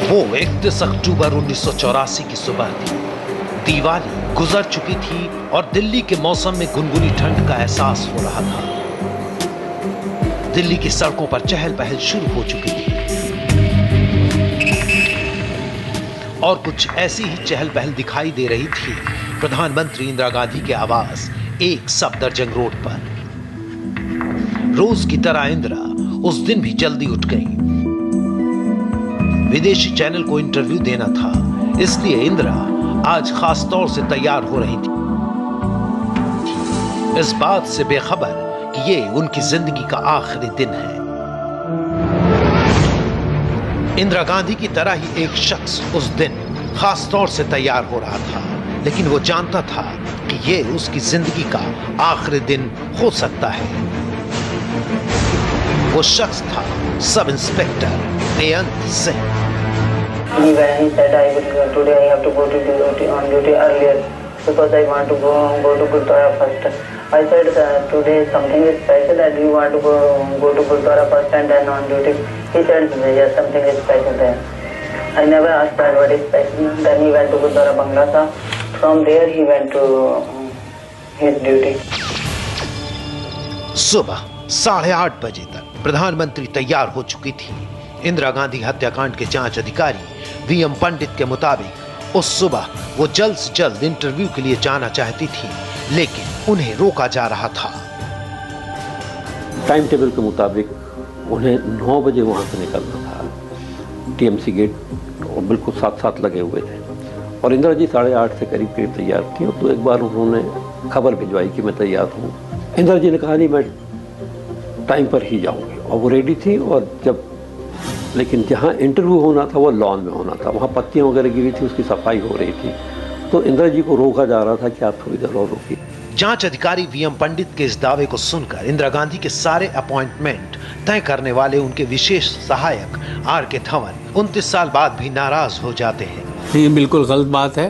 वो 31 अक्टूबर 1984 की सुबह थी। दिवाली गुजर चुकी थी और दिल्ली के मौसम में गुनगुनी ठंड का एहसास हो रहा था। दिल्ली की सड़कों पर चहल पहल शुरू हो चुकी थी और कुछ ऐसी ही चहल पहल दिखाई दे रही थी प्रधानमंत्री इंदिरा गांधी के आवास एक सफदरजंग रोड पर। रोज की तरह इंदिरा उस दिन भी जल्दी उठ गई। विदेशी चैनल को इंटरव्यू देना था, इसलिए इंदिरा आज खास तौर से तैयार हो रही थी, इस बात से बेखबर कि ये उनकी जिंदगी का आखिरी दिन है। इंदिरा गांधी की तरह ही एक शख्स उस दिन खास तौर से तैयार हो रहा था, लेकिन वो जानता था कि ये उसकी जिंदगी का आखिरी दिन हो सकता है। वो शख्स था sub inspector Beant Singh. When he said today I have to go to duty earlier because I want to go to Gurdwara first. I said that today something is special that you want to go to Gurdwara first and then on duty. He said yes, something is special there. I never asked that what is special. Then he went to Gurdwara Bangla Sahib. From there he went to his duty. सुबह 8:30 बजे तक प्रधानमंत्री तैयार हो चुकी थी। इंदिरा गांधी हत्याकांड के जांच अधिकारी वीएम पंडित के मुताबिक उस सुबह वो जल्द से जल्द इंटरव्यू के लिए जाना चाहती थी, लेकिन उन्हें रोका जा रहा था। टाइम टेबल के मुताबिक उन्हें 9 बजे वहां से निकलना था। टीएमसी गेट और बिल्कुल साथ लगे हुए थे और इंदिरा जी 8:30 से करीब तैयार थी। तो एक बार उन्होंने खबर भिजवाई कि मैं तैयार हूँ। इंदिरा जी ने कहा नहीं, मैं टाइम पर ही जाऊंगी, और वो रेडी थी। और लेकिन जहाँ इंटरव्यू होना था वो लॉन में होना था, वहाँ पत्तियाँ वगैरह गिरी थी, उसकी सफाई हो रही थी। तो इंदिरा जी को रोका जा रहा था कि आप थोड़ी देर और रुकिए। जांच अधिकारी वीएम पंडित के इस दावे को सुनकर इंदिरा गांधी के सारे अपॉइंटमेंट तय करने वाले उनके विशेष सहायक आर.के. धवन 29 साल बाद भी नाराज हो जाते हैं। ये बिल्कुल गलत बात है।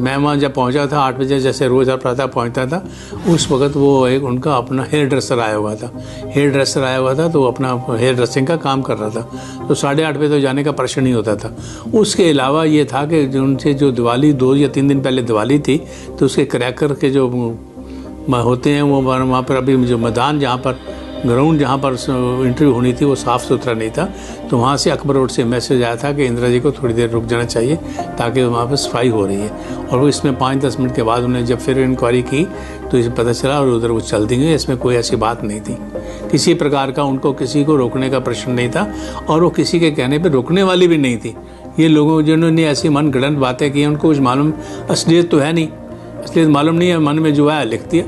मैं वहाँ जब पहुँचा था 8 बजे, जैसे रोज़ प्रातः पहुँचता था, उस वक्त वो एक उनका अपना हेयर ड्रेसर आया हुआ था। तो अपना हेयर ड्रेसिंग का काम कर रहा था। तो 8:30 बजे तो जाने का प्रश्न नहीं होता था। उसके अलावा ये था कि उनसे जो दिवाली 2 या 3 दिन पहले दिवाली थी, तो उसके क्रैकर के जो होते हैं वो वहाँ पर अभी जो मैदान जहाँ पर ग्राउंड जहाँ पर इंटरव्यू होनी थी वो साफ़ सुथरा नहीं था। तो वहाँ से अकबर रोड से मैसेज आया था कि इंदिरा जी को थोड़ी देर रुक जाना चाहिए ताकि वहाँ पर सफाई हो रही है। और वो इसमें 5-10 मिनट के बाद उन्होंने जब फिर इंक्वायरी की तो इसे पता चला और उधर वो चल दी गई। इसमें कोई ऐसी बात नहीं थी, किसी प्रकार का उनको किसी को रोकने का प्रश्न नहीं था और वो किसी के कहने पर रोकने वाली भी नहीं थी। ये लोगों जिन्होंने ऐसी मन गढ़ंत बातें की उनको कुछ मालूम, असलियत तो है नहीं, असलियत मालूम नहीं है, मन में जो है लिख दिया।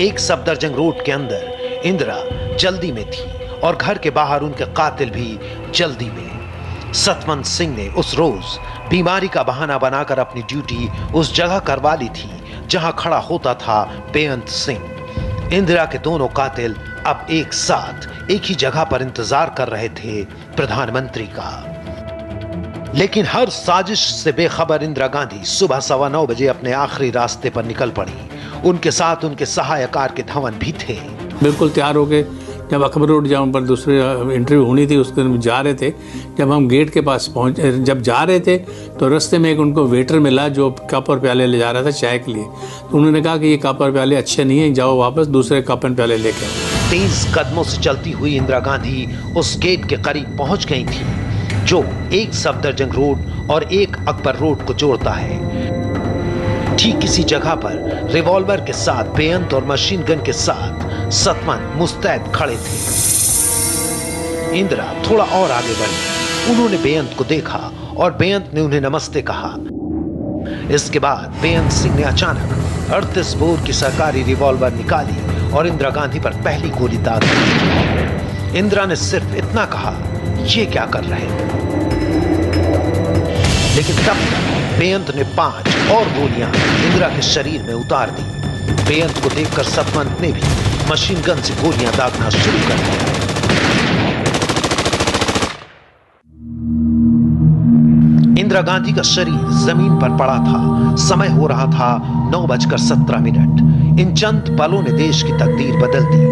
एक सफदरजंग रोड के अंदर इंदिरा जल्दी में थी और घर के बाहर उनके कातिल भी जल्दी में। सतवंत सिंह ने उस रोज बीमारी का बहाना बनाकर अपनी ड्यूटी उस जगह करवा ली थी जहां खड़ा होता था बेअंत सिंह। इंदिरा के दोनों कातिल अब एक साथ एक ही जगह पर इंतजार कर रहे थे प्रधानमंत्री का। लेकिन हर साजिश से बेखबर इंदिरा गांधी सुबह 9:15 बजे अपने आखिरी रास्ते पर निकल पड़ी। उनके साथ उनके सहायक आर.के. धवन भी थे। बिल्कुल तैयार हो गए। जब अकबर रोड जहाँ पर दूसरे इंटरव्यू होनी थी उस दिन जा रहे थे, जब हम गेट के पास पहुँचे, जब जा रहे थे तो रास्ते में एक उनको वेटर मिला जो कप और प्याले ले जा रहा था चाय के लिए। तो उन्होंने कहा कि ये कप और प्याले अच्छे नहीं हैं, जाओ वापस दूसरे कप एंड प्याले लेके आओ। तेज कदमों से चलती हुई इंदिरा गांधी उस गेट के करीब पहुंच गई थी जो एक सफदरजंग रोड और एक अकबर रोड को जोड़ता है। ठीक इसी जगह पर रिवॉल्वर के साथ बेअंत और मशीन गन के साथ सतवंत मुस्तैद खड़े थे। इंदिरा थोड़ा और आगे बढ़ी। उन्होंने बेअंत को देखा और बेअंत ने उन्हें नमस्ते कहा। इसके बाद बेअंत सिंह ने अचानक 38 बोर की सरकारी रिवॉल्वर निकाली और इंदिरा गांधी पर पहली गोली दाग दी। इंदिरा ने सिर्फ इतना कहा, ये क्या कर रहे हो? लेकिन तब तक बेअंत ने 5 और गोलियां इंदिरा के शरीर में उतार दी। बेअंत को देखकर सतवंत ने भी मशीन गन से गोलियां दागना शुरू कर दिया। इंदिरा गांधी का शरीर जमीन पर पड़ा था। समय हो रहा था 9:17। इन चंद पलों ने देश की तकदीर बदल दी।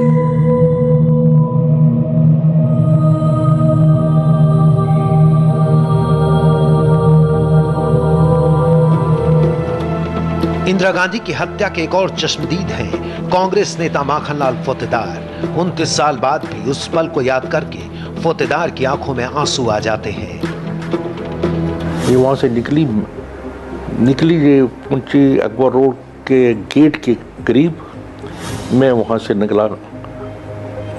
इंदिरा गांधी की हत्या के एक और चश्मदीद हैं कांग्रेस नेता माखनलाल फोतेदार। 29 साल बाद भी उस पल को याद करके फोतेदार की आंखों में आंसू आ जाते हैं। ये वहां से निकली ये पुंची अकबर रोड के गेट के करीब, मैं वहां से निकला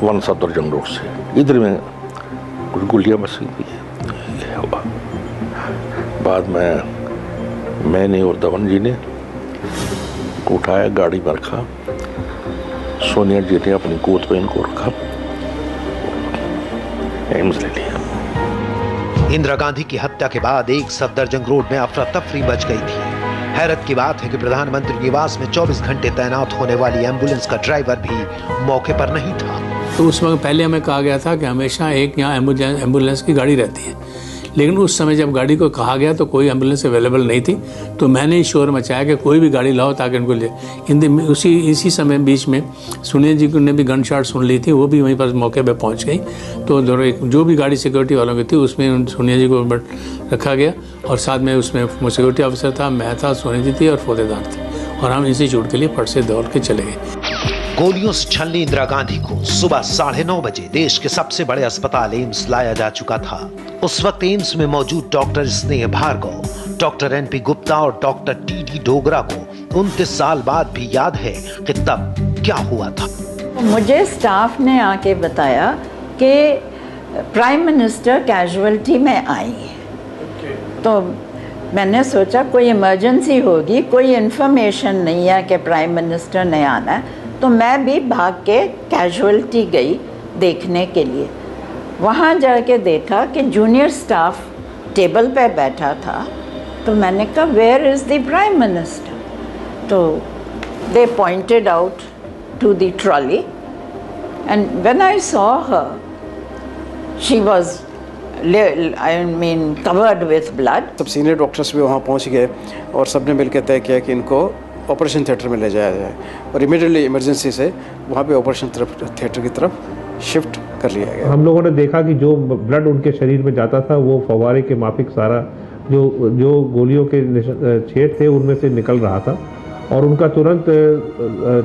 1 सफदरजंग रोड से। इधर में कुछ गुलियां बसी हुई है। बाद में मैंने और धवन जी ने उठाया, गाड़ी में रखा, सोनिया जी ने अपनी गोद पे इनको रखा, एम्स ले लिया। इंदिरा गांधी की हत्या के बाद एक सफदरजंग रोड में अफरा तफरी मच गई थी। हैरत की बात है कि प्रधानमंत्री निवास में 24 घंटे तैनात होने वाली एम्बुलेंस का ड्राइवर भी मौके पर नहीं था। तो उस वक्त पहले हमें कहा गया था कि हमेशा एक यहाँ एम्बुलेंस की गाड़ी रहती है, लेकिन उस समय जब गाड़ी को कहा गया तो कोई एम्बुलेंस अवेलेबल नहीं थी। तो मैंने ही शोर मचाया कि कोई भी गाड़ी लाओ ताकि उनको ले। इसी समय बीच में सोनिया जी ने भी गन शॉट सुन ली थी, वो भी वहीं पर मौके पर पहुंच गई। तो जो भी गाड़ी सिक्योरिटी वालों की थी उसमें सोनिया जी को रखा गया और साथ में उसमें सिक्योरिटी ऑफिसर था, मैं था, सोनिया जी थी और फोतेदार थे, और हम इंस्टीट्यूट के लिए फट से दौड़ के चले गए। गोलियों से छलनी इंदिरा गांधी को सुबह 9:30 बजे देश के सबसे बड़े अस्पताल एम्स लाया जा चुका था। उस वक्त एम्स में मौजूद डॉक्टर स्नेह भार्गव, डॉक्टर NP गुप्ता और डॉक्टर TD डोगरा को 29 साल बाद भी याद है कि तब क्या हुआ था। मुझे स्टाफ ने आके बताया कि प्राइम मिनिस्टर कैजुअल्टी में आई है। तो मैंने सोचा कोई इमरजेंसी होगी, कोई इन्फॉर्मेशन नहीं है कि प्राइम मिनिस्टर ने आना है। तो मैं भी भाग के कैजुअल्टी गई देखने के लिए। वहाँ जाके देखा कि जूनियर स्टाफ टेबल पे बैठा था। तो मैंने कहा where is the prime minister? तो they pointed out to the trolley and when I saw her she was covered with blood. सब सीनियर डॉक्टर्स भी वहाँ पहुँच गए और सबने मिलकर तय किया कि इनको ऑपरेशन थिएटर में ले जाया जाए और इमीडिएटली इमरजेंसी से वहाँ पे ऑपरेशन थिएटर की तरफ शिफ्ट कर लिया गया। हम लोगों ने देखा कि जो ब्लड उनके शरीर में जाता था वो फव्वारे के माफिक सारा जो गोलियों के छेद थे उनमें से निकल रहा था और उनका तुरंत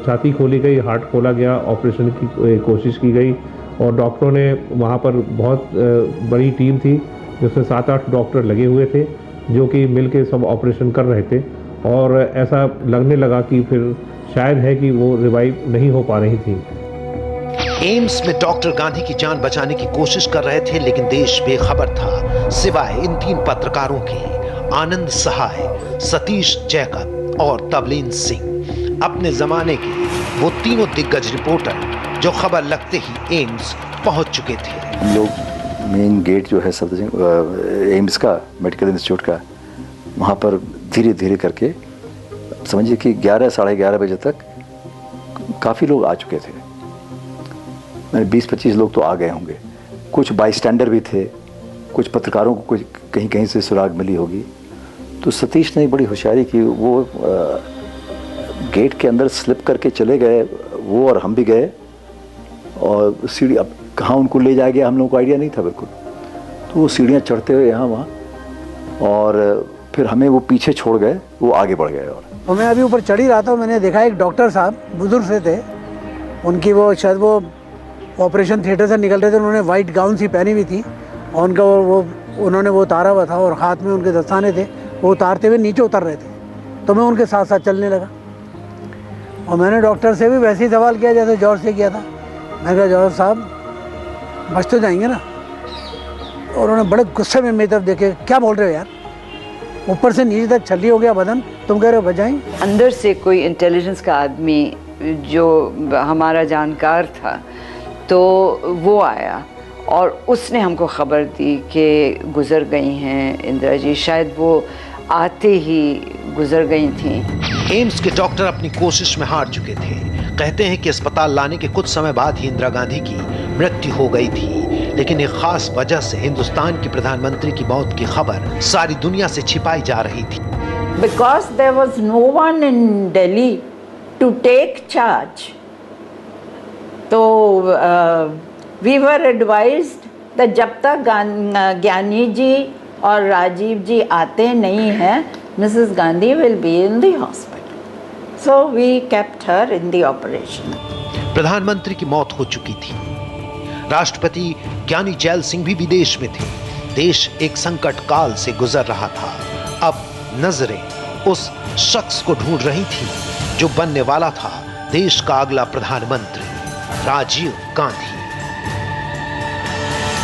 छाती खोली गई, हार्ट खोला गया, ऑपरेशन की कोशिश की गई और डॉक्टरों ने वहाँ पर बहुत बड़ी टीम थी जिसमें 7-8 डॉक्टर लगे हुए थे जो कि मिलके सब ऑपरेशन कर रहे थे और ऐसा लगने लगा कि फिर शायद है कि वो रिवाइव नहीं हो पा रही थी। एम्स में डॉक्टर गांधी की जान बचाने की कोशिश कर रहे थे लेकिन देश बेखबर था सिवाय इन 3 पत्रकारों के, आनंद सहाय, सतीश जैकब और तबलीन सिंह। अपने जमाने के वो तीनों दिग्गज रिपोर्टर जो खबर लगते ही एम्स पहुंच चुके थे। हम लोग मेन गेट जो है एम्स का, मेडिकल इंस्टीट्यूट का, वहाँ पर धीरे धीरे करके समझिए कि 11 साढ़े 11 बजे तक काफ़ी लोग आ चुके थे। 20-25 लोग तो आ गए होंगे, कुछ बाईस्टैंडर भी थे, कुछ पत्रकारों को कुछ कहीं कहीं से सुराग मिली होगी। तो सतीश ने बड़ी होशियारी की, वो गेट के अंदर स्लिप करके चले गए, वो और हम भी गए और सीढ़ी, अब कहाँ उनको ले जाया गया हम लोगों को आइडिया नहीं था बिल्कुल। तो वो सीढ़ियाँ चढ़ते हुए यहाँ वहाँ और फिर हमें वो पीछे छोड़ गए, वो आगे बढ़ गए। और मैं अभी ऊपर चढ़ ही रहा था, मैंने देखा एक डॉक्टर साहब बुजुर्ग से थे, उनकी वो शायद वो ऑपरेशन थिएटर से निकल रहे थे, उन्होंने वाइट गाउन सी पहनी हुई थी और उनका उन्होंने वो उतारा हुआ था और हाथ में उनके दस्ताने थे, वो उतारते हुए नीचे उतर रहे थे। तो मैं उनके साथ साथ चलने लगा और मैंने डॉक्टर से भी वैसे ही सवाल किया जैसे जॉर्ज से किया था। मैंने कहा जॉर्ज साहब बच तो जाएंगे ना? और उन्होंने बड़े गुस्से में मेरी तरफ देखे, क्या बोल रहे हो यार, ऊपर से नीचे तक छल्ली हो गया बदन, तुम कह रहे हो बजाएं? अंदर से कोई इंटेलिजेंस का आदमी जो हमारा जानकार था तो वो आया और उसने हमको ख़बर दी कि गुज़र गई हैं इंदिरा जी, शायद वो आते ही गुज़र गई थी। एम्स के डॉक्टर अपनी कोशिश में हार चुके थे। कहते हैं कि अस्पताल लाने के कुछ समय बाद ही इंदिरा गांधी की मृत्यु हो गई थी, लेकिन एक खास वजह से हिंदुस्तान की प्रधानमंत्री की मौत की खबर सारी दुनिया से छिपाई जा रही थी। Because there was no one in Delhi to take charge. तो we were advised that जब तक ज्ञानी जी और राजीव जी आते नहीं हैं, Mrs Gandhi will be in the hospital. So we kept her in the operation. प्रधानमंत्री की मौत हो चुकी थी। राष्ट्रपति ज्ञानी जैल सिंह भी विदेश में थे। देश एक संकट काल से गुजर रहा था। अब नजरें उस शख्स को ढूंढ रही थी जो बनने वाला था देश का अगला प्रधानमंत्री, राजीव गांधी।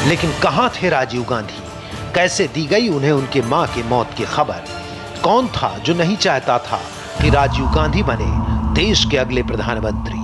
लेकिन कहां थे राजीव गांधी? कैसे दी गई उन्हें उनके मां की मौत की खबर? कौन था जो नहीं चाहता था कि राजीव गांधी बने देश के अगले प्रधानमंत्री?